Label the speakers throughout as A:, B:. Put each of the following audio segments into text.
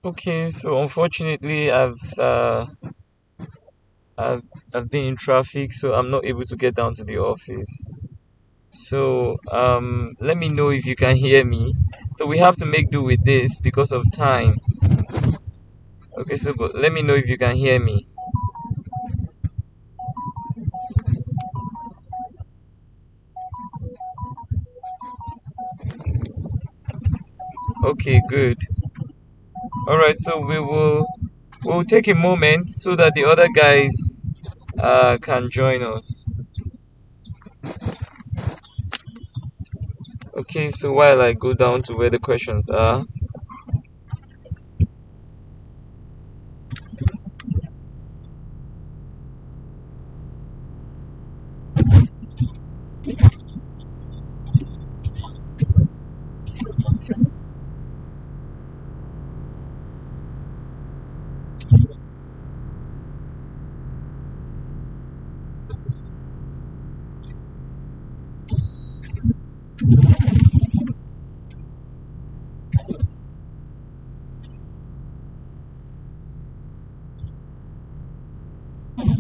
A: Okay, so unfortunately, I've I've been in traffic, so I'm not able to get down to the office. So let me know if you can hear me. So we have to make do with this because of time. Okay, so but let me know if you can hear me. Okay, good. All right, so we'll take a moment so that the other guys can join us. Okay, so while I go down to where the questions are.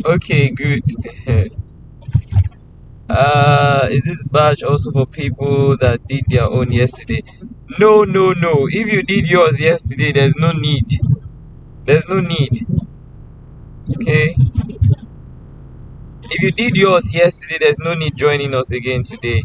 A: Okay, good. Is this badge also for people that did their own yesterday? No, no, no. If you did yours yesterday, there's no need. There's no need. Okay. If you did yours yesterday, there's no need joining us again today.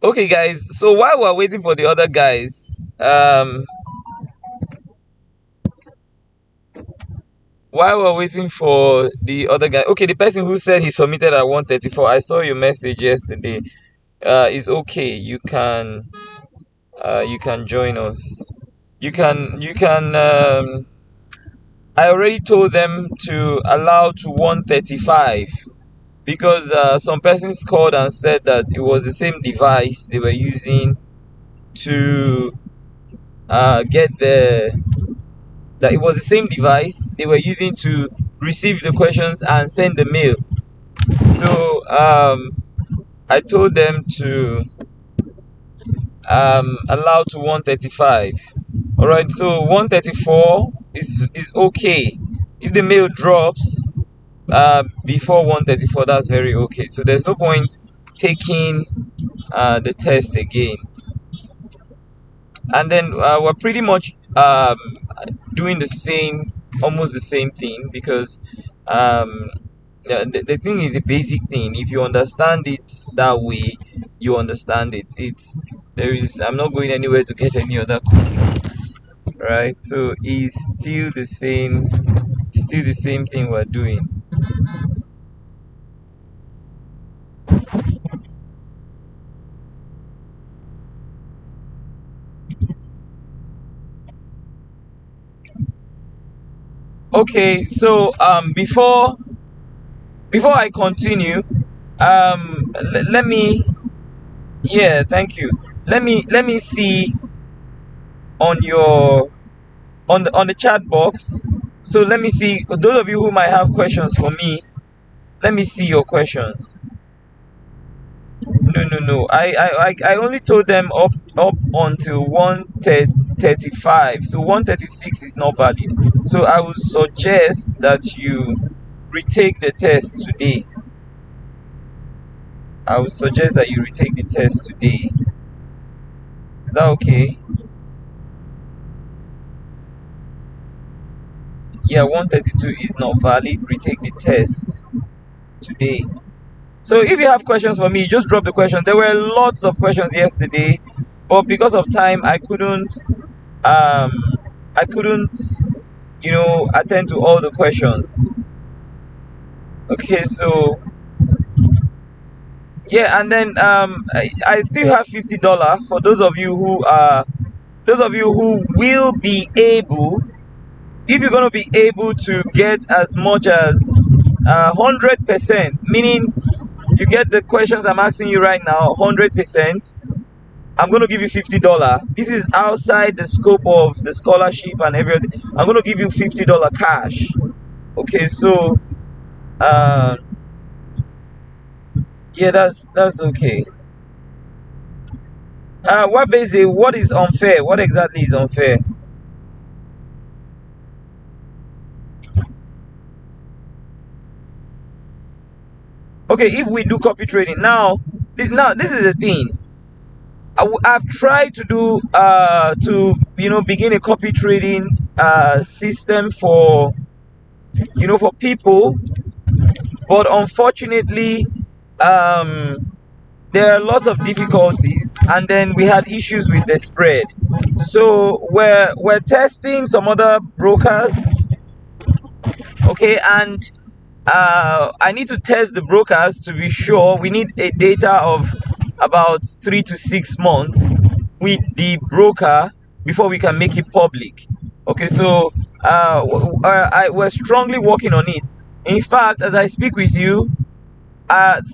A: Okay, guys. So while we're waiting for the other guys, while we're waiting for the other guy, okay, the person who said he submitted at 134, I saw your message yesterday. Is okay. You can join us. You can. I already told them to allow to 135 because some persons called and said that it was the same device they were using to get the that it was the same device they were using to receive the questions and send the mail. So I told them to allow to 135. All right, so 134 is okay. If the mail drops before 134, that's very okay. So there's no point taking the test again. And then we're pretty much doing the same, almost the same thing because um, the thing is a basic thing. If you understand it that way, you understand it. It's there is. I'm not going anywhere to get any other code, right? So it's still the same thing we're doing. Okay, so before I continue, let me, yeah, thank you. Let me see on your on the chat box. So let me see those of you who might have questions for me. Let me see your questions. No, no, no. I only told them up until 135. So 136 is not valid. So I would suggest that you retake the test today. I would suggest that you retake the test today. Is that okay? Yeah, 132 is not valid. Retake the test today. So if you have questions for me, just drop the questions. There were lots of questions yesterday, but because of time, um I couldn't attend to all the questions. Okay, so yeah, and then I still have $50 for those of you who will be able if you're going to be able to get as much as 100%, meaning you get the questions I'm asking you right now 100%, I'm going to give you $50. This is outside the scope of the scholarship and everything. I'm going to give you $50 cash. Okay, so uh, yeah, that's okay. What basically, what is unfair? What exactly is unfair? Okay, if we do copy trading now, this is the thing. I've tried to do begin a copy trading system for for people, but unfortunately, um, there are lots of difficulties, and then we had issues with the spread. So we're testing some other brokers, okay, and I need to test the brokers to be sure. We need a data of about 3 to 6 months with the broker before we can make it public. Okay, so we're strongly working on it. In fact, as I speak with you,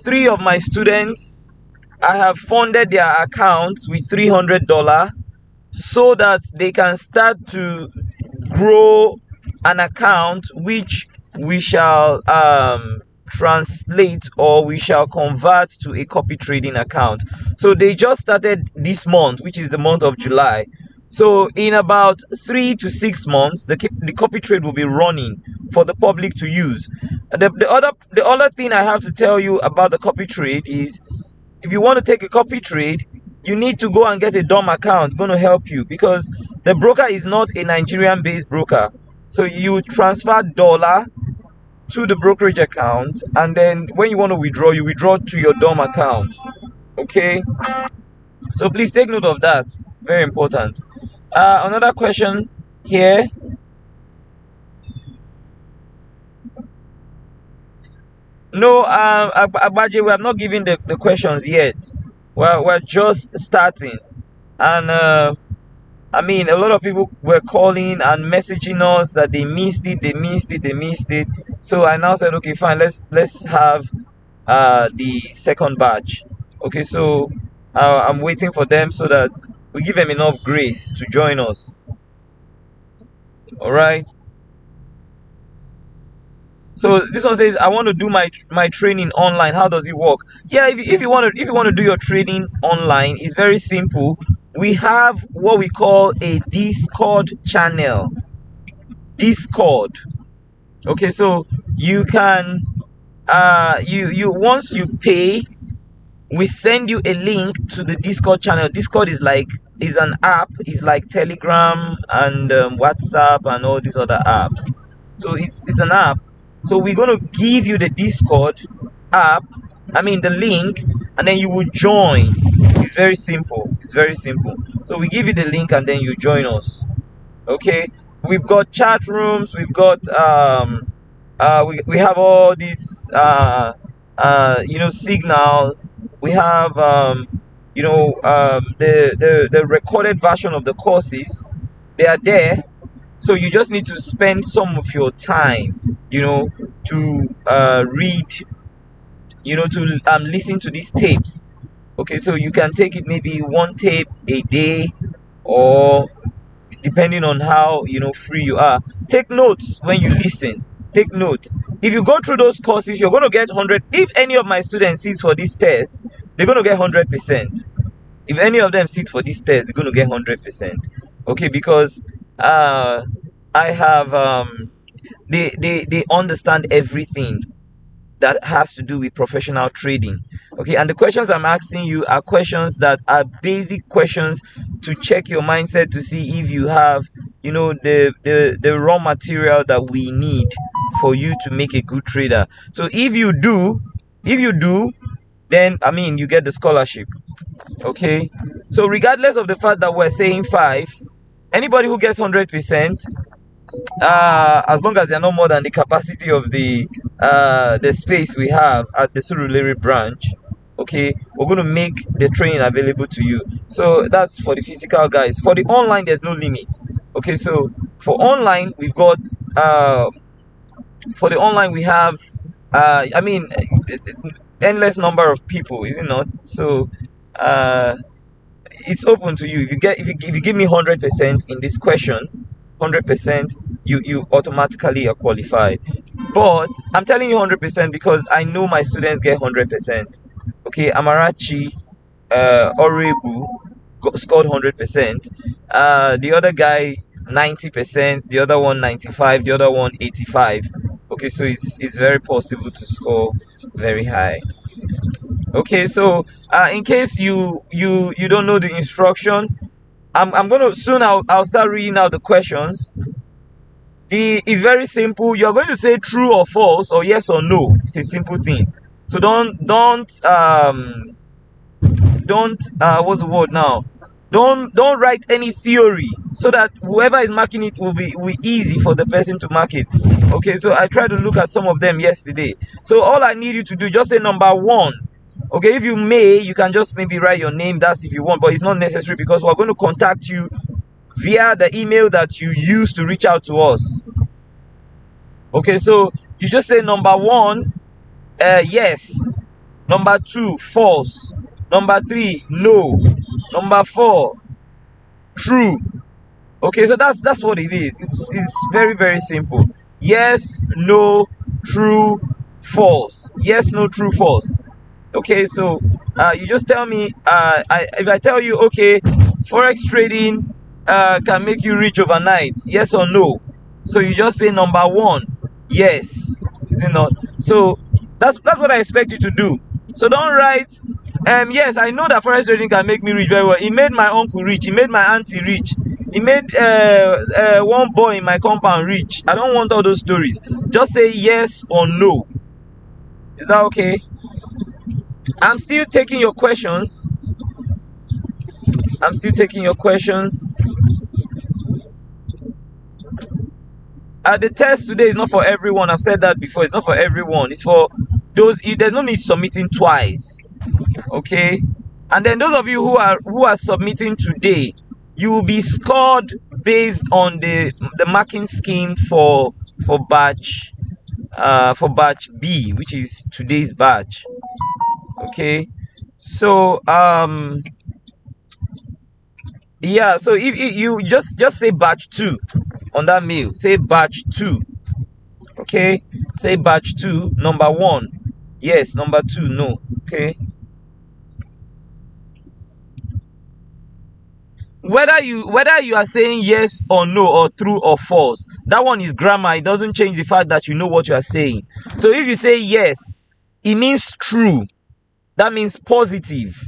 A: three of my students, I have funded their accounts with $300 so that they can start to grow an account which we shall translate, or we shall convert to a copy trading account. So they just started this month, which is the month of July. So in about 3 to 6 months, the copy trade will be running for the public to use. The other thing I have to tell you about the copy trade is, if you want to take a copy trade, you need to go and get a DOM account. Going to help you, because the broker is not a Nigerian based broker. So you transfer dollar to the brokerage account, and then when you want to withdraw, you withdraw to your DOM account. Okay, so please take note of that. Very important. Another question here. No, Agbaje, we have not given the questions yet. We're just starting, and I mean, a lot of people were calling and messaging us that they missed it, they missed it, they missed it. So I now said, okay, fine, let's have the second batch. Okay, so I'm waiting for them so that we give them enough grace to join us. All right. So this one says, I want to do my training online. How does it work? Yeah, if you want to do your training online, it's very simple. We have what we call a Discord channel. Discord. Okay, so you can you once you pay, we send you a link to the Discord channel. Discord is an app. It's like Telegram and WhatsApp and all these other apps. So it's an app. So we're going to give you the Discord app, I mean the link, and then you will join. It's very simple. It's very simple. So we give you the link and then you join us. Okay, we've got chat rooms, we've got we have all these signals. We have the recorded version of the courses. They are there, so you just need to spend some of your time to read, to listen to these tapes. Okay, so you can take it maybe one tape a day, or depending on how free you are. Take notes when you listen. Take notes. If you go through those courses, you're going to get 100. If any of my students sits for this test, they're going to get 100%. If any of them sit for this test, they're going to get 100%. Okay, because I have they understand everything that has to do with professional trading. Okay, and the questions I'm asking you are questions that are basic questions to check your mindset, to see if you have the raw material that we need for you to make a good trader. So if you do, then I mean you get the scholarship. Okay, so regardless of the fact that we're saying 5, anybody who gets 100%, as long as they're not more than the capacity of the space we have at the Surulere branch, okay, we're going to make the training available to you. So that's for the physical guys. For the online, there's no limit. Okay, so for online, we've got for the online we have I mean endless number of people, is it not? So uh it's open to you. If you give me 100% in this question, 100%, you automatically are qualified. But I'm telling you 100% because I know my students get 100%. Okay, Amarachi Orebu scored 100%. The other guy 90%, the other one 95, the other one 85. Okay, so it's very possible to score very high. Okay, so in case you don't know the instruction, I'm gonna soon I'll start reading out the questions. It's very simple. You're going to say true or false or yes or no. It's a simple thing. So don't what's the word now, don't write any theory, so that whoever is marking it will be easy for the person to mark it. Okay, so I tried to look at some of them yesterday. So all I need you to do, just say number one. Okay, if you may, you can just maybe write your name, that's if you want, but it's not necessary because we're going to contact you via the email that you use to reach out to us. Okay, so you just say number one, yes. Number two, false. Number three, no. Number four, true. Okay, so that's what it is. It's very, very simple. Yes, no, true, false. Yes, no, true, false. Okay, so you just tell me, if I tell you, okay, forex trading can make you rich overnight, yes or no? So you just say number one, yes, is it not? So that's what I expect you to do. So don't write yes, I know that forex trading can make me rich very well. It made my uncle rich, it made my auntie rich, it made one boy in my compound rich. I don't want all those stories. Just say yes or no. Is that okay? I'm still taking your questions. I'm still taking your questions. The test today is not for everyone. I've said that before. It's not for everyone. It's for those. There's no need submitting twice. Okay. And then those of you who are submitting today, you will be scored based on the marking scheme for batch B, which is today's batch. Okay. So yeah, so if you just say batch 2 on that mail, say batch 2. Okay, say batch 2, number 1 yes, number 2 no. Okay, whether you are saying yes or no or true or false, that one is grammar. It doesn't change the fact that you know what you are saying. So if you say yes, it means true. That means positive.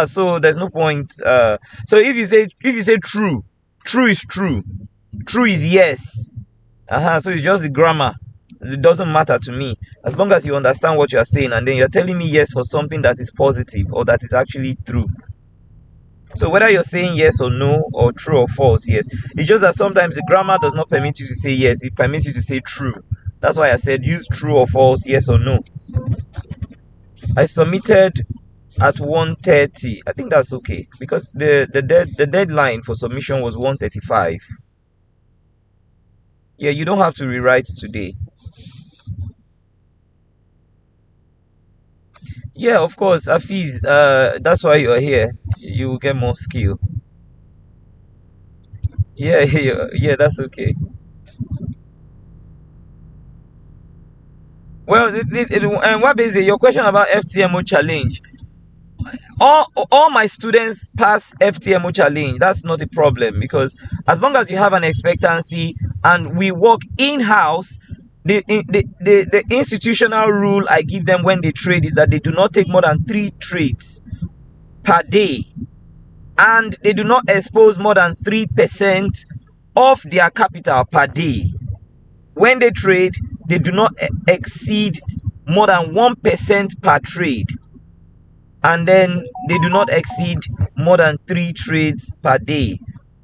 A: So there's no point. So if you say true, true is true, true is yes. So it's just the grammar. It doesn't matter to me as long as you understand what you are saying, and then you're telling me yes for something that is positive or that is actually true. So whether you're saying yes or no or true or false, yes, it's just that sometimes the grammar does not permit you to say yes, it permits you to say true. That's why I said use true or false, yes or no. I submitted at 1:30. I think that's okay because the deadline for submission was 1:35. Yeah, you don't have to rewrite today. Yeah, of course, Afiz. That's why you're here. You will get more skill. Yeah, yeah, that's okay. Well, and what is it? Your question about FTMO challenge? All my students pass FTMO challenge. That's not a problem because as long as you have an expectancy and we work in house, the institutional rule I give them when they trade is that they do not take more than 3 trades per day, and they do not expose more than 3% of their capital per day. When they trade, they do not exceed more than 1% per trade, and then they do not exceed more than 3 trades per day.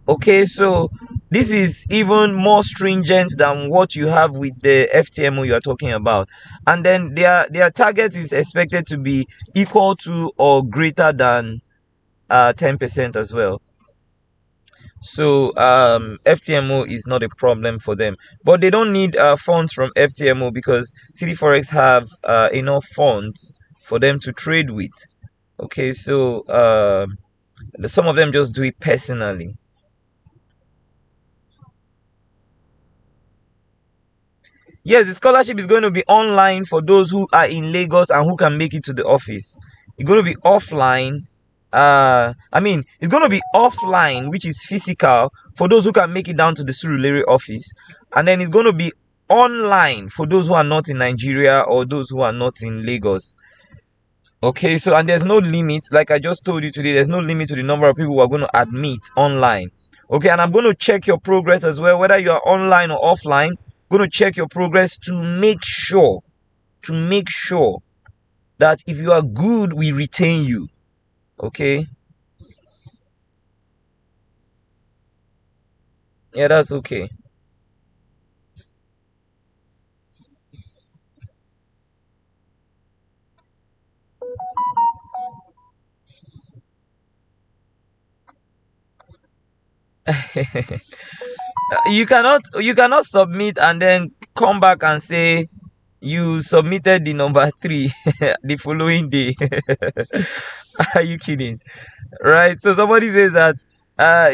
A: Okay, so this is even more stringent than what you have with the FTMO you are talking about. And then their target is expected to be equal to or greater than 10% as well. So FTMO is not a problem for them, but they don't need funds from FTMO because Citiforex have enough funds for them to trade with. Okay, so some of them just do it personally. Yes, the scholarship is going to be online for those who are in Lagos and who can make it to the office. It's going to be offline. It's going to be offline, which is physical, for those who can make it down to the Surulere office, and then it's going to be online for those who are not in Nigeria or those who are not in Lagos. Okay, so and there's no limit, like I just told you today, there's no limit to the number of people who are going to admit online. Okay, and I'm going to check your progress as well, whether you are online or offline. I'm going to check your progress to make sure that if you are good, we retain you. Okay, yeah, that's okay. You cannot submit and then come back and say you submitted the number three the following day. Are you kidding? Right, so somebody says that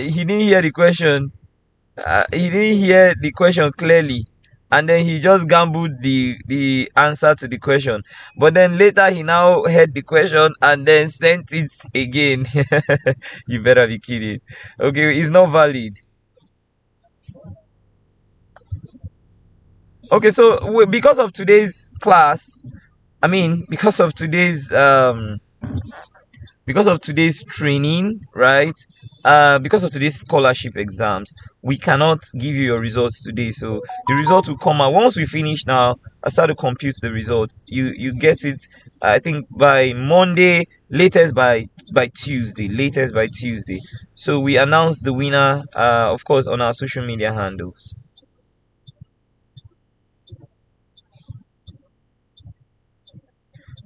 A: he didn't hear the question clearly, and then he just gambled the answer to the question, but then later he now heard the question and then sent it again. You better be kidding. Okay, it's not valid. Okay, so because of today's class, because of today's training, right? Because of today's scholarship exams, we cannot give you your results today. So the result will come out once we finish. Now I start to compute the results. You get it. I think by Monday, latest by Tuesday. So we announce the winner, of course, on our social media handles.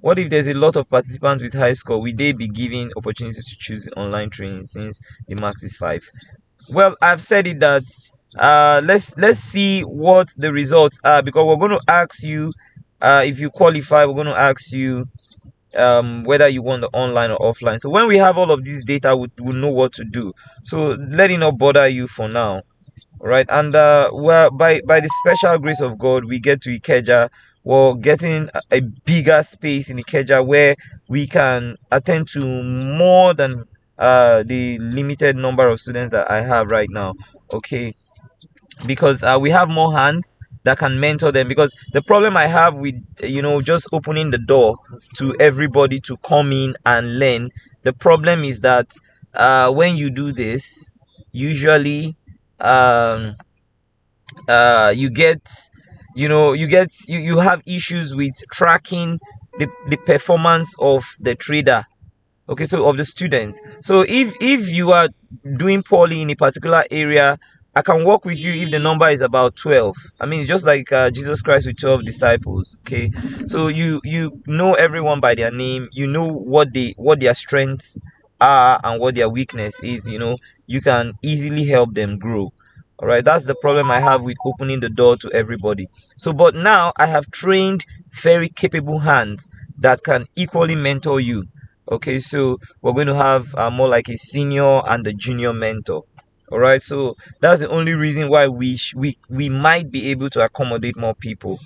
A: What if there's a lot of participants with high score? Will they be given opportunity to choose online training since the max is 5? Well, I've said it that let's see what the results are, because we're going to ask you if you qualify. We're going to ask you whether you want the online or offline. So when we have all of this data, we'll know what to do. So let it not bother you for now. Right, and well, by the special grace of God, we get to Ikeja. We're getting a bigger space in Ikeja where we can attend to more than the limited number of students that I have right now. Okay, because we have more hands that can mentor them. Because the problem I have with just opening the door to everybody to come in and learn, the problem is that when you do this, usually um you get you have issues with tracking the performance of the trader. Okay, so of the students. So if you are doing poorly in a particular area, I can work with you if the number is about 12. It's just like Jesus Christ with 12 disciples. Okay, so you know everyone by their name, you know what their strengths are and what their weakness is. You can easily help them grow. All right, that's the problem I have with opening the door to everybody. So but now I have trained very capable hands that can equally mentor you. Okay, so we're going to have more like a senior and a junior mentor. All right, so that's the only reason why we might be able to accommodate more people.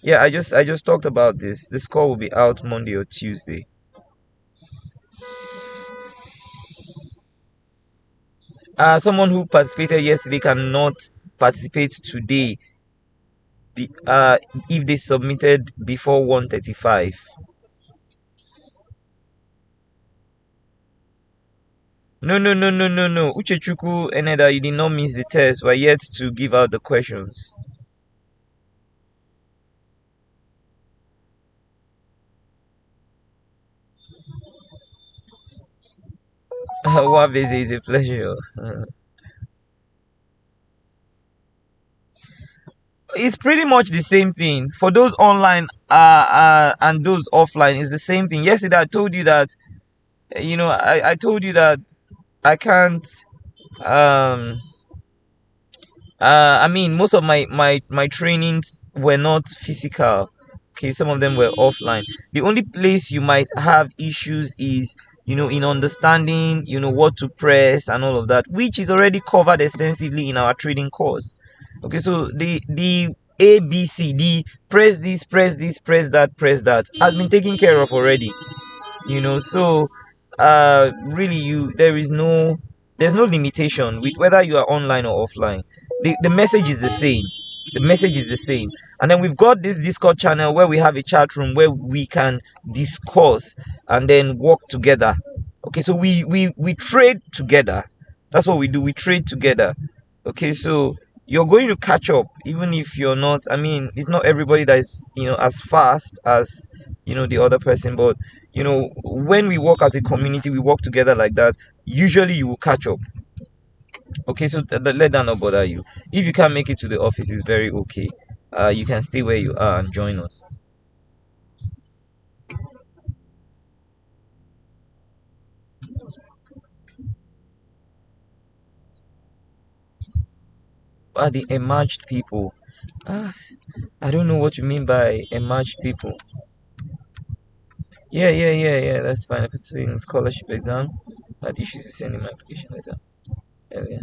A: Yeah, I just talked about this. The score will be out Monday or Tuesday. Someone who participated yesterday cannot participate today if they submitted before 1:35. No, no, no, no, no, no. Uchechukwu Eneda, you did not miss the test. We're yet to give out the questions. Wabeze is a pleasure. It's pretty much the same thing for those online and those offline. It's the same thing. Yesterday I told you that I told you that I can't. Um, I mean, most of my trainings were not physical. Okay, some of them were offline. The only place you might have issues is, in understanding, what to press and all of that, which is already covered extensively in our trading course. Okay, so the ABCD, press this, press that, has been taken care of already. So really, there's no limitation with whether you are online or offline. The message is the same. The message is the same. And then we've got this Discord channel where we have a chat room where we can discuss and then work together. Okay, so we trade together. That's what we do. We trade together. Okay, so you're going to catch up even if you're not. I mean, it's not everybody that is, as fast as, the other person, but when we work as a community, we work together like that. Usually you will catch up. Okay, so let that not bother you. If you can't make it to the office, it's very okay. You can stay where you are and join us. The emerged people. ah I don't know what you mean by emerged people. Yeah, that's fine. If it's in scholarship exam, I had issues with sending my application letter earlier.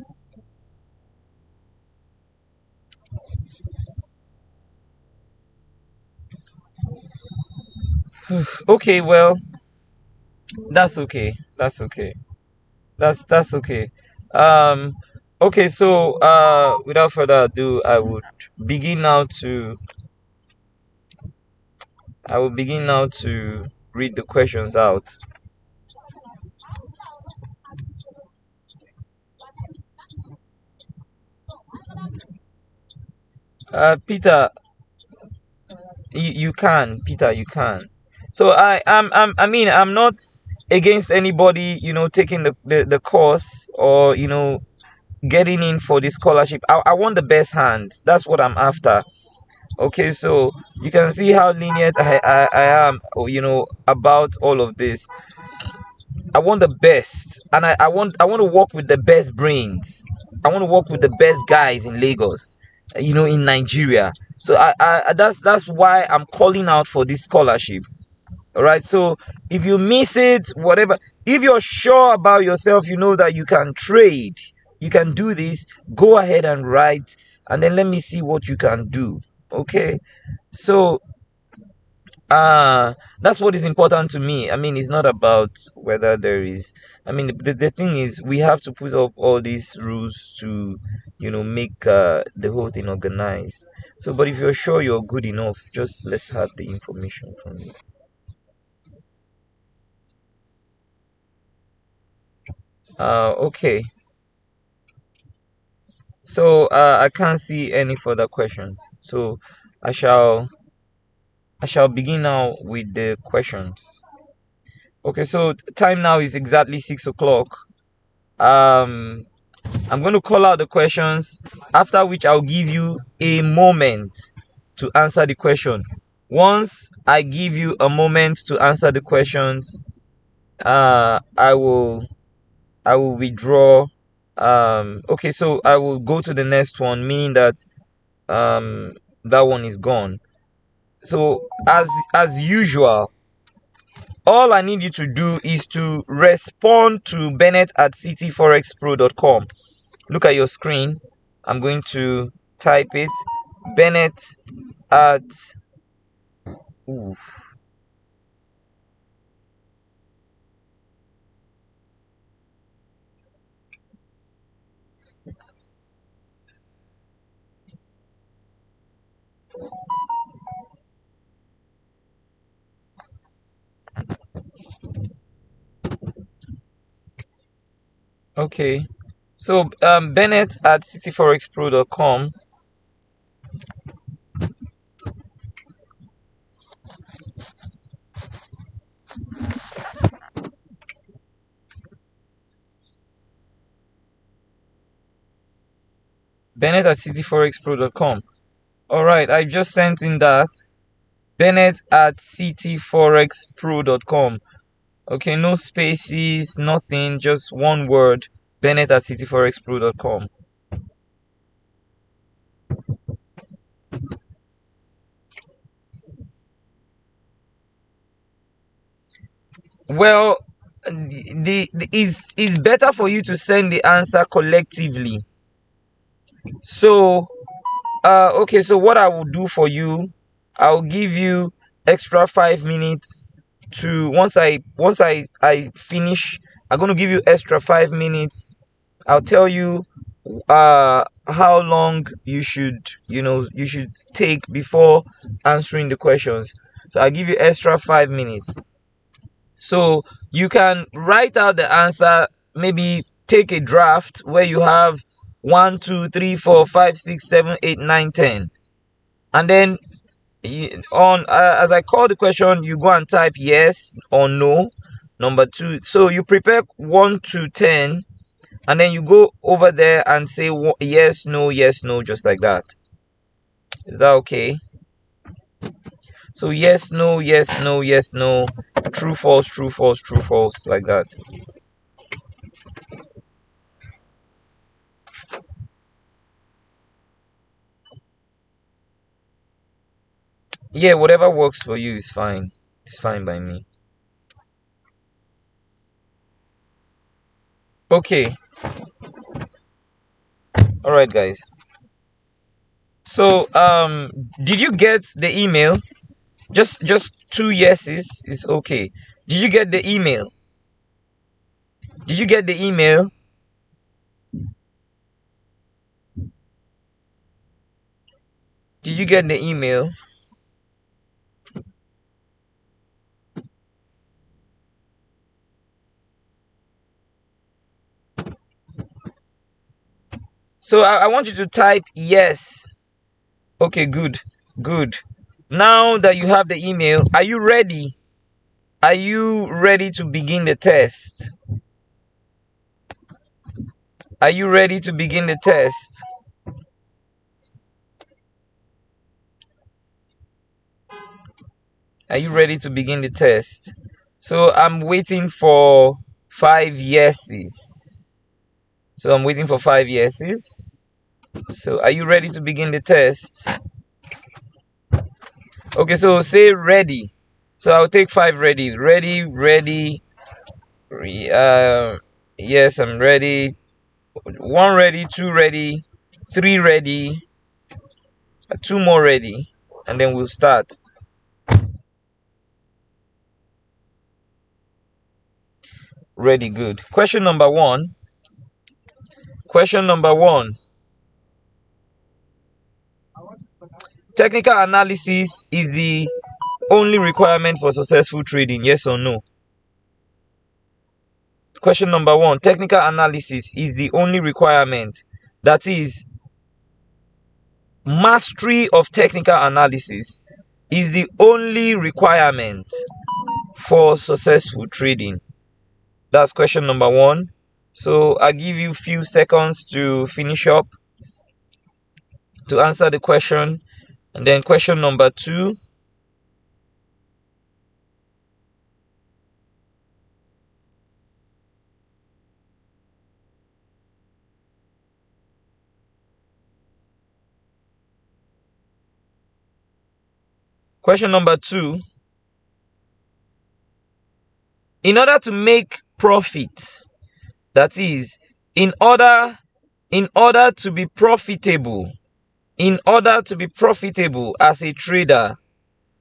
A: Okay, well, that's okay. That's okay. That's okay. Um, okay, so without further ado, begin now to I will begin now to read the questions out. Peter, you can, Peter, you can. So I mean, I'm not against anybody, taking the course, or getting in for the scholarship. I want the best hands. That's what I'm after. Okay, so you can see how lenient I am, about all of this. I want the best, and I want to work with the best brains. I want to work with the best guys in Lagos, in Nigeria. So that's why I'm calling out for this scholarship. All right. So if you miss it, whatever, if you're sure about yourself, you know that you can trade, you can do this. Go ahead and write, and then let me see what you can do. Okay. So that's what is important to me. I mean, it's not about whether there is. I mean, the thing is, we have to put up all these rules to, make the whole thing organized. So, but if you're sure you're good enough, just let's have the information from you. Okay. So I can't see any further questions. So I shall I shall begin now with the questions. Okay, so time now is exactly 6 o'clock. Um I'm going to call out the questions, after which I'll give you a moment to answer the question. Once I give you a moment to answer the questions, I will withdraw. Okay, so I will go to the next one, meaning that um that one is gone. So as usual, all I need you to do is to respond to Bennett at cityforexpro.com. Look at your screen. I'm going to type it. Bennett at ooh, okay. So Bennett at cityforexpro.com. Bennett at cityforexpro.com. Alright, I just sent in that. Bennett at cityforexpro.com. Okay, no spaces, nothing, just one word. Bennett at cityforexpro.com. Well, the is better for you to send the answer collectively. So okay, so what I will do for you, I'll give you extra 5 minutes to once I finish. I'm going to give you extra 5 minutes. I'll tell you how long you should take before answering the questions. So I'll give you extra 5 minutes. So you can write out the answer, maybe take a draft where you have 1, 2, 3, 4, 5, 6, 7, 8, 9, 10. And then on as I call the question, you go and type yes or no. Number 2. So you prepare 1 to 10, and then you go over there and say yes, no, just like that. Is that okay? So yes, no, yes, no, yes, no, true, false, true, false, true, false, like that. Yeah, whatever works for you is fine. It's fine by me. Okay. All right, guys. So, did you get the email? Just 2 yeses is okay. Did you get the email? Did you get the email? Did you get the email? So I want you to type yes. Okay, good. Good. Now that you have the email, are you ready? Are you ready to begin the test? Are you ready to begin the test? Are you ready to begin the test? So I'm waiting for 5 yeses. So I'm waiting for 5 yeses. So are you ready to begin the test? Okay, so say ready. So I'll take 5 ready. Ready, ready. Yes, I'm ready. 1 ready, 2 ready, 3 ready, 2 more ready, and then we'll start. Ready, good. Question number 1. Question number 1. Technical analysis is the only requirement for successful trading, yes or no? Question number 1. Technical analysis is the only requirement. That is, mastery of technical analysis is the only requirement for successful trading. That's question number 1. So I'll give you a few seconds to finish up to answer the question. And then question number 2. Question number 2. In order to make profit, that is, in order to be profitable, as a trader,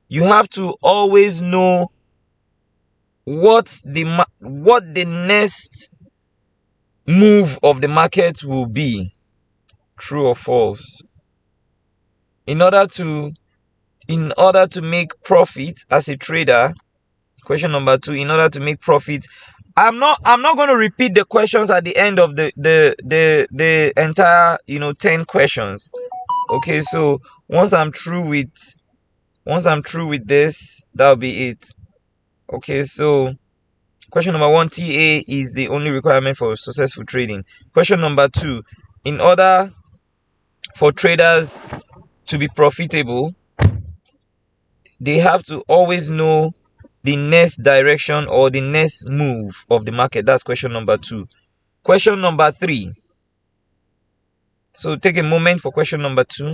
A: you have to always know what the next move of the market will be. True or false? In order to make profit as a trader, question number 2, in order to make profit, I'm not going to repeat the questions at the end of the entire 10 questions. Okay, so once I'm through with this, that'll be it. Okay, so question number 1, TA is the only requirement for successful trading. Question number 2, in order for traders to be profitable, they have to always know the next direction or the next move of the market? That's question number 2. Question number 3. So take a moment for question number 2.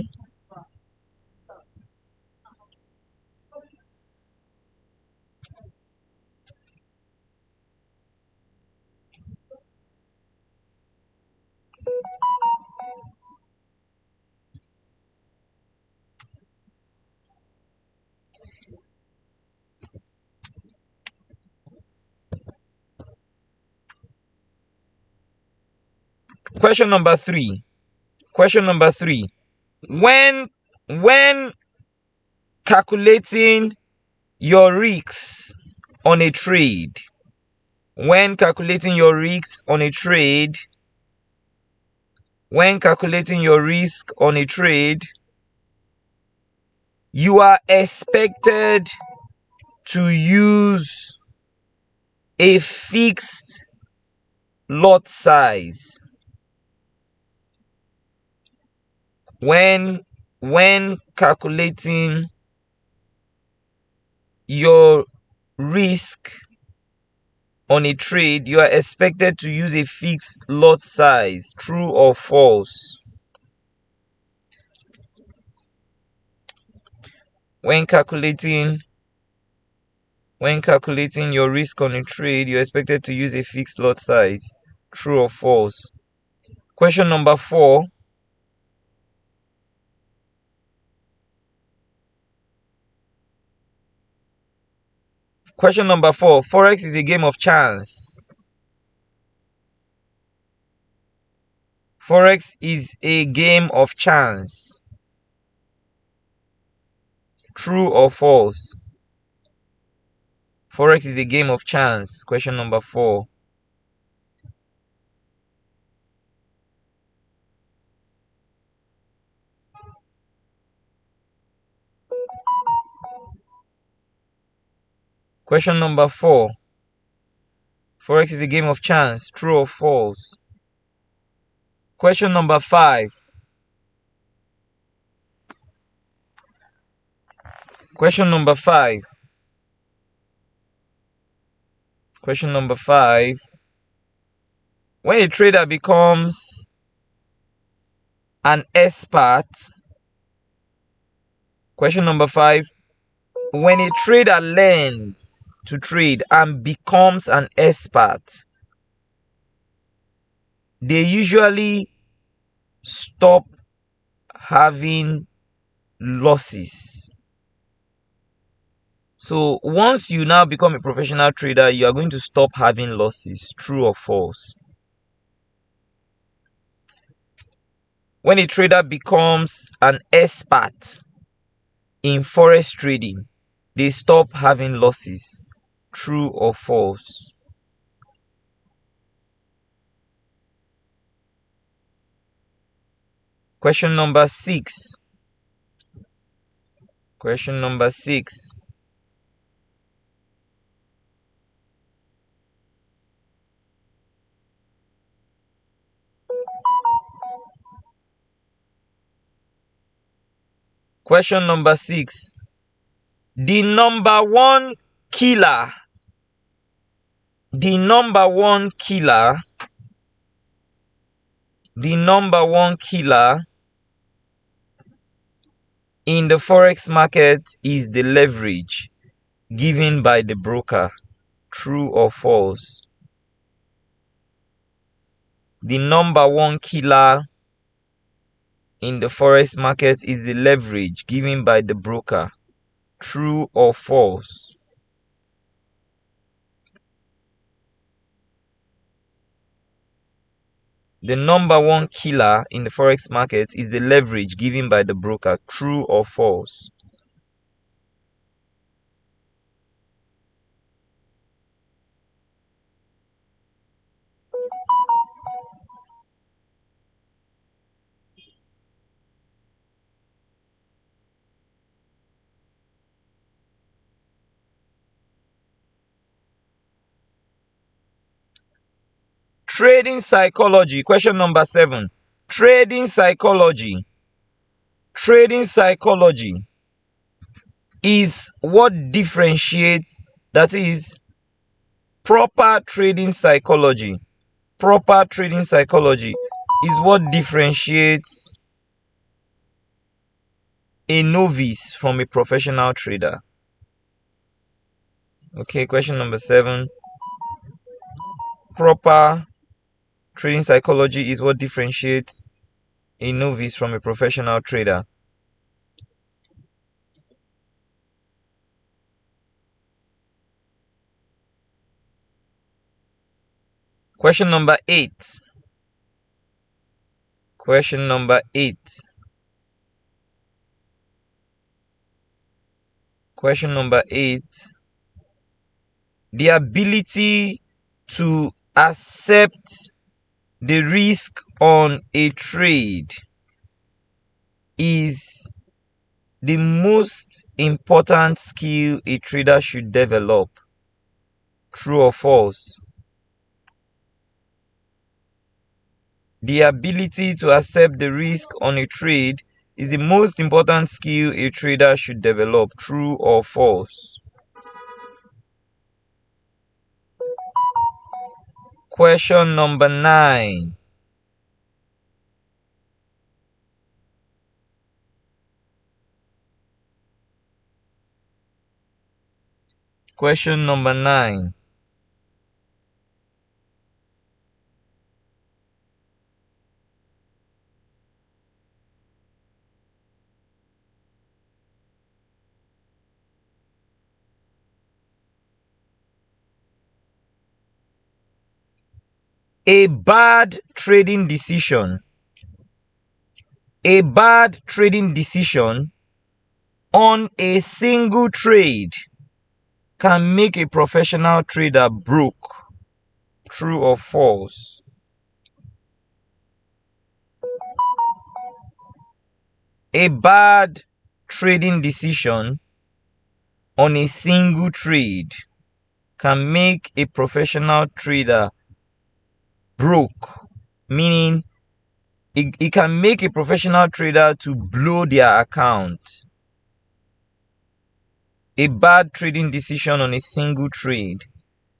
A: Question number 3. Question number 3. When calculating your risks on a trade, when calculating your risks on a trade, you are expected to use a fixed lot size. When calculating your risk on a trade, you are expected to use a fixed lot size. True or false? When calculating your risk on a trade, you're expected to use a fixed lot size. True or false? Question number 4. Question number 4. Forex is a game of chance. Forex is a game of chance. True or false? Forex is a game of chance. Question number 4. Question number 4. Forex is a game of chance. True or false? Question number 5. Question number 5. Question number 5. When a trader becomes an expert. Question number 5. When a trader learns to trade and becomes an expert, they usually stop having losses. So once you now become a professional trader, you are going to stop having losses. True or false? When a trader becomes an expert in forex trading, they stop having losses. True or false? Question number 6. Question number 6. Question number 6. The number one killer in the forex market is the leverage given by the broker. True or false? The number one killer in the forex market is the leverage given by the broker. True or false? The number one killer in the forex market is the leverage given by the broker. True or false? Trading psychology. Question number 7. Trading psychology. Trading psychology is what differentiates That is proper trading psychology. Proper trading psychology is what differentiates a novice from a professional trader. Okay, question number 7. Proper trading psychology is what differentiates a novice from a professional trader. Question number 8. Question number 8. Question number 8. The ability to accept the risk on a trade is the most important skill a trader should develop. True or false? The ability to accept the risk on a trade is the most important skill a trader should develop. True or false? Question number 9. Question number 9. A bad trading decision. A bad trading decision on a single trade can make a professional trader broke. True or false? A bad trading decision on a single trade can make a professional trader broke, meaning it can make a professional trader to blow their account. A bad trading decision on a single trade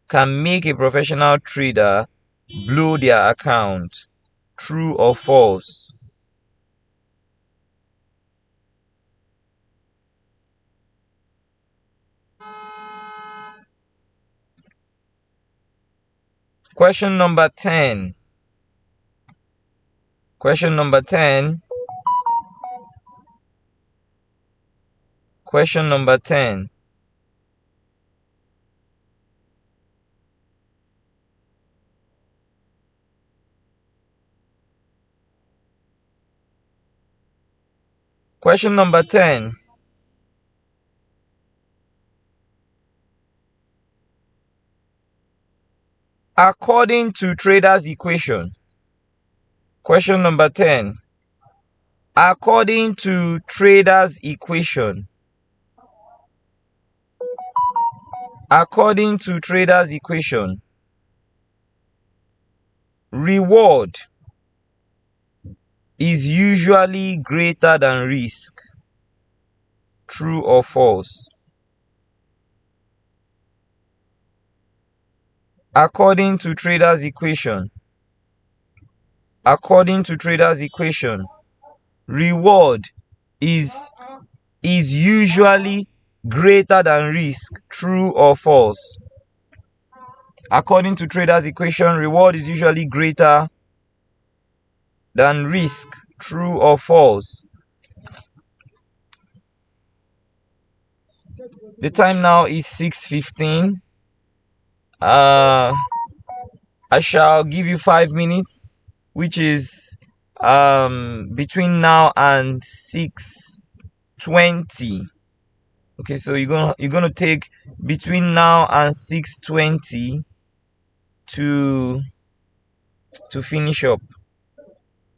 A: can make a professional trader blow their account. True or false? Question number 10. Question number 10. Question number 10. Question number 10. According to trader's equation. Question number 10. According to trader's equation. According to trader's equation, reward is usually greater than risk. True or false? According to trader's equation. According to trader's equation, reward is usually greater than risk. True or false? According to trader's equation, reward is usually greater than risk. True or false? The time now is 6:15. I shall give you 5 minutes, which is between now and 6:20. Okay, so you're gonna take between now and 6:20 to finish up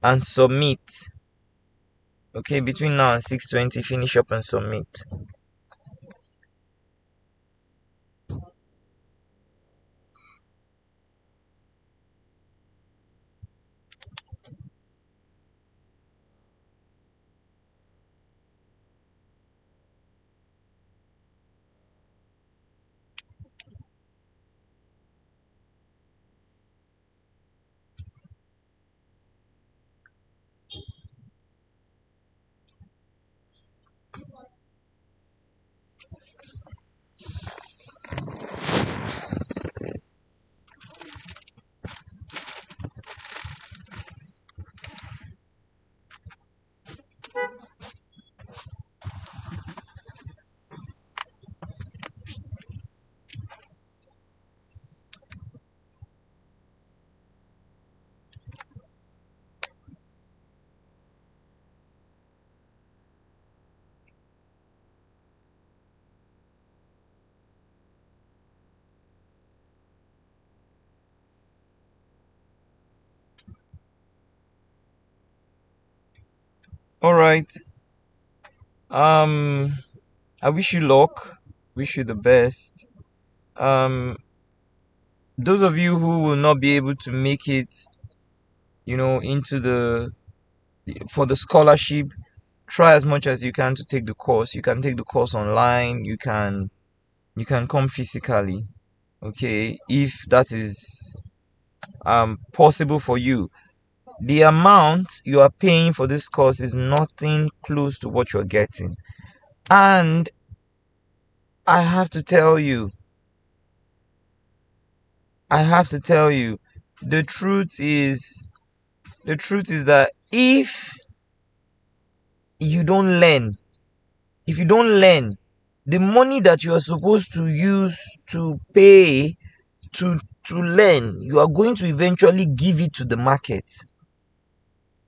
A: and submit. Okay, between now and 6:20, finish up and submit. All right. I wish you luck. Wish you the best. Um, those of you who will not be able to make it, into the for the scholarship, try as much as you can to take the course. You can take the course online. You can come physically. Okay, if that is possible for you. The amount you are paying for this course is nothing close to what you're getting. And I have to tell you, I have to tell you, the truth is, the truth is that you don't learn, if you don't learn, the money that you are supposed to use to pay to learn, you are going to eventually give it to the market.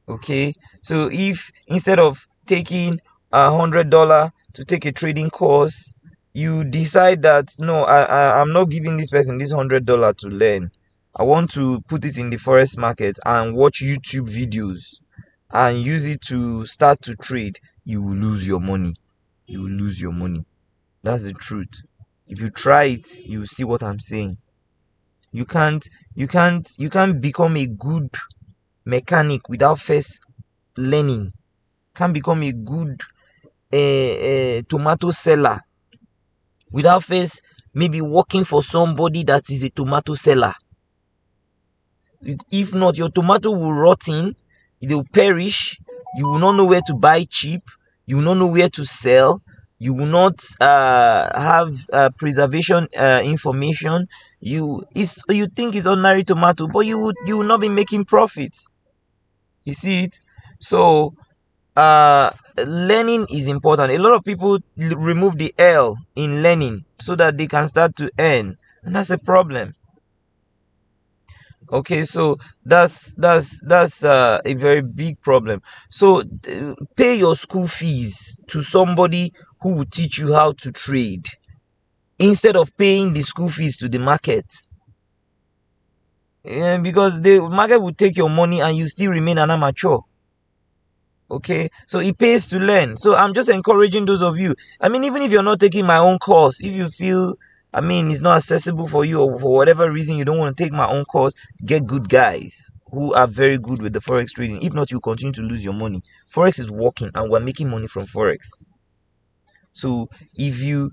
A: Okay, so if instead of taking $100 to take a trading course, you decide that no, I'm not giving this person this $100 to learn. I want to put it in the forex market and watch YouTube videos and use it to start to trade. You will lose your money. You will lose your money. That's the truth. If you try it, you will see what I'm saying. You can't you can't become a good mechanic without first learning. Can't become a good tomato seller without first maybe working for somebody that is a tomato seller. If not, your tomato will rot in, they will perish. You will not know where to buy cheap. You will not know where to sell. You will not have preservation information. You think it's ordinary tomato, but you will not be making profits. You see it. So learning is important. A lot of people remove the L in learning so that they can start to earn, and that's a problem. Okay, so that's a very big problem. So pay your school fees to somebody who will teach you how to trade instead of paying the school fees to the market. Because the market will take your money and you still remain an amateur. Okay, so it pays to learn. So I'm just encouraging those of you. I mean, even if you're not taking my own course, if you feel, I mean, it's not accessible for you, or for whatever reason you don't want to take my own course, get good guys who are very good with the forex trading. If not, you continue to lose your money. Forex is working and we're making money from forex. So if you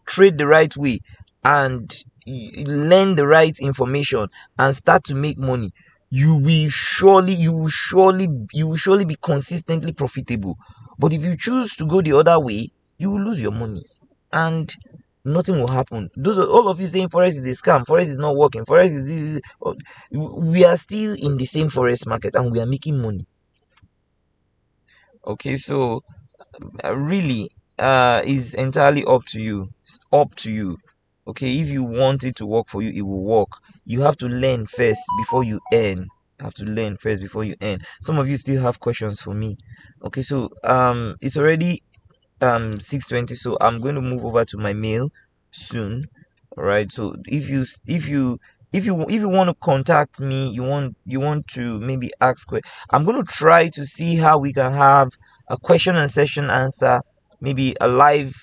A: trade the right way and learn the right information and start to make money, you will surely be consistently profitable. But if you choose to go the other way, you will lose your money and nothing will happen. All of you saying forex is a scam, forex is not working, forex is this, we are still in the same forex market and we are making money. Okay, so really is entirely up to you. It's up to you. Okay, if you want it to work for you, it will work. You have to learn first before you earn. You have to learn first before you earn. Some of you still have questions for me. Okay, so it's already 6:20, so I'm going to move over to my mail soon. All right, so if you want to contact me, you want to maybe ask I'm going to try to see how we can have a question and session answer, maybe a live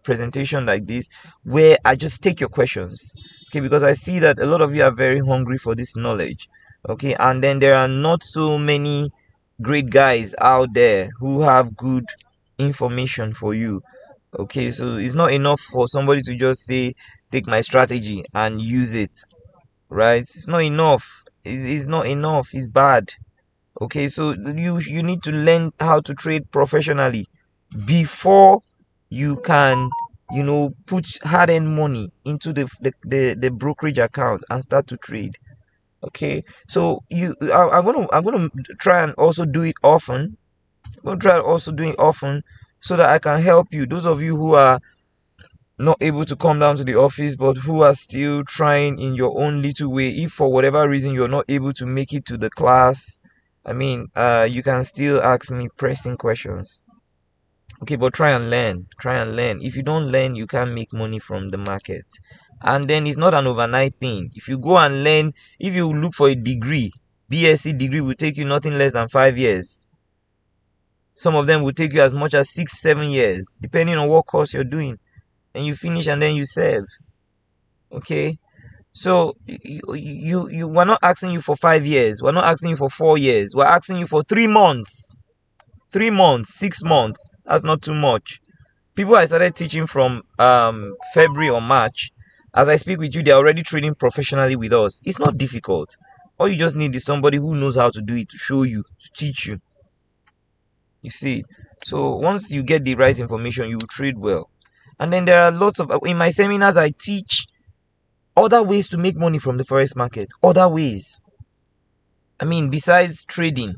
A: presentation like this where I just take your questions. Okay, because I see that a lot of you are very hungry for this knowledge. Okay, and then there are not so many great guys out there who have good information for you. Okay, so it's not enough for somebody to just say take my strategy and use it, right? It's not enough. It's not enough. It's bad. Okay, so you need to learn how to trade professionally before you can put hard-earned money into the brokerage account and start to trade. Okay, so I'm gonna try and also do it often. I'm gonna try also doing often so that I can help you. Those of you who are not able to come down to the office but who are still trying in your own little way, if for whatever reason you're not able to make it to the class, I mean, you can still ask me pressing questions. Okay, but try and learn. If you don't learn, you can't make money from the market. And then it's not an overnight thing. If you go and learn, if you look for a degree BSc degree will take you nothing less than 5 years. Some of them will take you as much as 6-7 years, depending on what course you're doing. And you finish and then you serve. Okay. So we're not asking you for 5 years. We're not asking you for 4 years. We're asking you for 3 months. 3 months, 6 months. That's not too much. People I started teaching from February or March, as I speak with you, they're already trading professionally with us. It's not difficult. All you just need is somebody who knows how to do it, to show you, to teach you. You see. So once you get the right information, you will trade well. And then there are lots of, in my seminars, I teach other ways to make money from the forex market. Other ways. I mean, besides trading,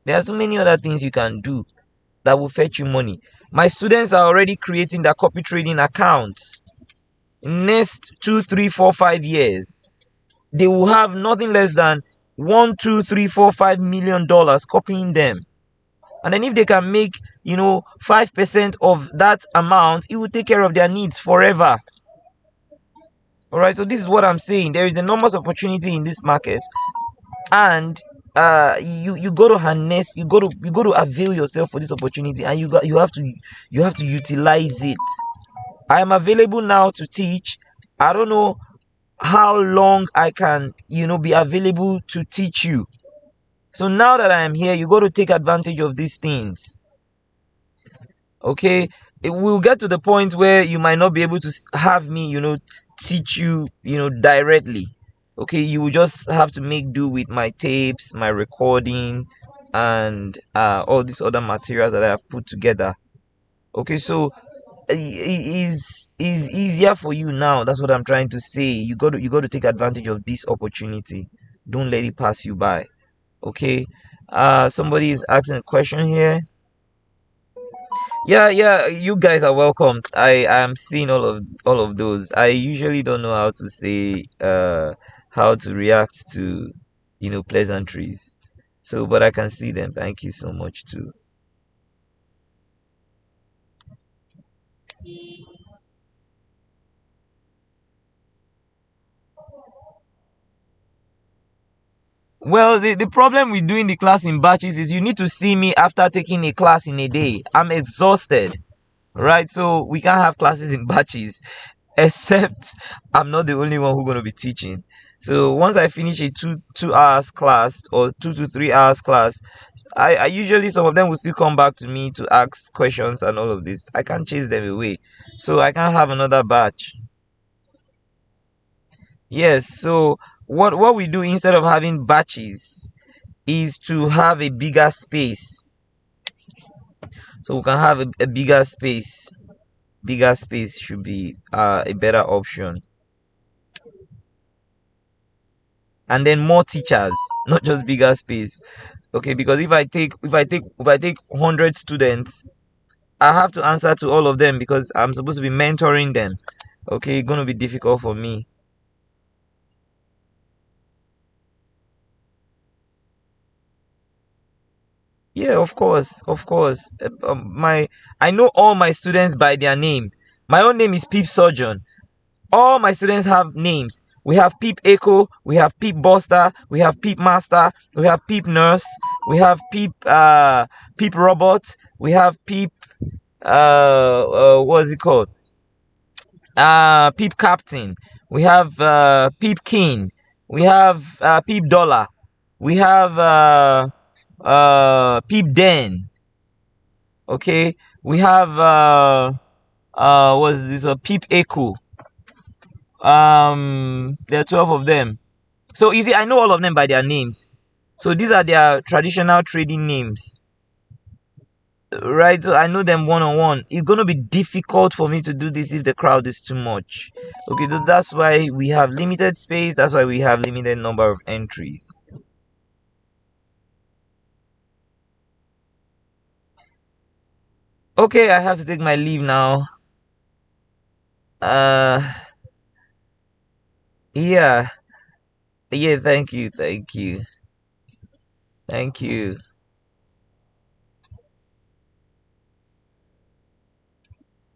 A: there are so many other things you can do that will fetch you money. My students are already creating their copy trading accounts. Next 2, 3, 4, 5 years, they will have nothing less than $1, $2, $3, $4, $5 million copying them. And then if they can make 5% of that amount, it will take care of their needs forever. All right, so this is what I'm saying. There is enormous opportunity in this market, and you got to harness, you got to avail yourself for this opportunity, and you have to utilize it. I am available now to teach. I don't know how long I can be available to teach you. So now that I am here, you got to take advantage of these things. Okay, it will get to the point where you might not be able to have me teach you directly. Okay, you will just have to make do with my tapes, my recording, and all these other materials that I have put together. Okay, so it is easier for you now. That's what I'm trying to say. You got to take advantage of this opportunity. Don't let it pass you by. Okay. Somebody is asking a question here. Yeah, you guys are welcome. I am seeing all of those. I usually don't know how to say how to react to pleasantries. So but I can see them. Thank you so much too. Well, the problem with doing the class in batches is you need to see me after taking a class in a day. I'm exhausted, right? So we can't have classes in batches, except I'm not the only one who's going to be teaching. So once I finish a 2 hours class or 2 to 3 hours class, I usually, some of them will still come back to me to ask questions and all of this. I can't chase them away, so I can't have another batch. Yes, so what we do instead of having batches is to have a bigger space. So we can have a bigger space. Bigger space should be a better option. And then more teachers, not just bigger space. Okay, because if I take 100 students, I have to answer to all of them because I'm supposed to be mentoring them. Okay, it's gonna be difficult for me. Yeah, of course, of course. I know all my students by their name. My own name is Peep Surgeon. All my students have names. We have Peep Echo, we have Peep Buster, we have Peep Master, we have Peep Nurse, we have Peep Robot, we have Peep what is it called? Peep Captain. We have Peep King. We have Peep Dollar. We have Peep Den. Okay, we have what's this? Peep Echo. There are 12 of them. So easy. I know all of them by their names. So these are their traditional trading names, right? So I know them one on one. It's gonna be difficult for me to do this if the crowd is too much. Okay, so that's why we have limited space. That's why we have limited number of entries. Okay, I have to take my leave now. Uh, yeah, yeah. Thank you, thank you, thank you.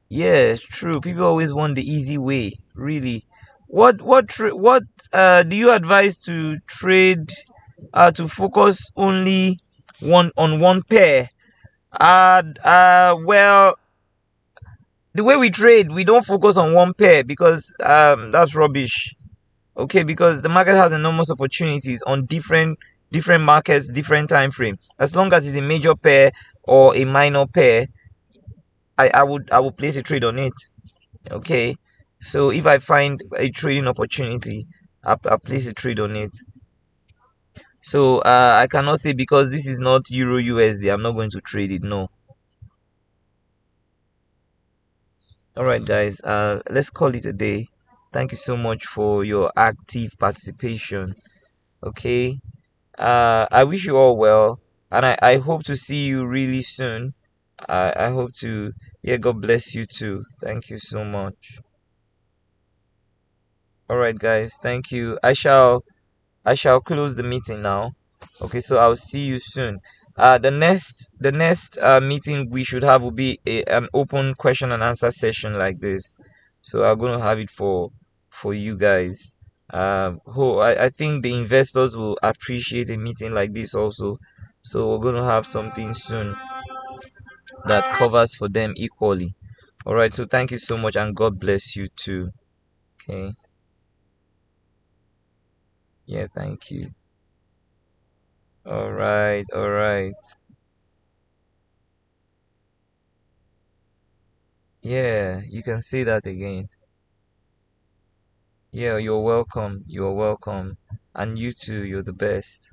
A: Yeah, it's true. People always want the easy way. Really, what do you advise to trade to focus only one pair. Well, the way we trade, we don't focus on one pair because that's rubbish. Okay, because the market has enormous opportunities on different markets, different time frame. As long as it's a major pair or a minor pair, I would place a trade on it. Okay, so if I find a trading opportunity, I'll place a trade on it. So I cannot say because this is not Euro USD, I'm not going to trade it. No. All right, guys. Let's call it a day. Thank you so much for your active participation. Okay. I wish you all well, and I hope to see you really soon. I hope to. Yeah. God bless you too. Thank you so much. All right, guys. Thank you. I shall close the meeting now. Okay, so I'll see you soon. The next meeting we should have will be an open question and answer session like this. So I'm gonna have it for you guys. I think the investors will appreciate a meeting like this also. So we're gonna have something soon that covers for them equally. All right. So thank you so much, and God bless you too. Okay. Yeah. Thank you. All right. All right. Yeah, you can say that again. Yeah, you're welcome. You're welcome. And you too, you're the best.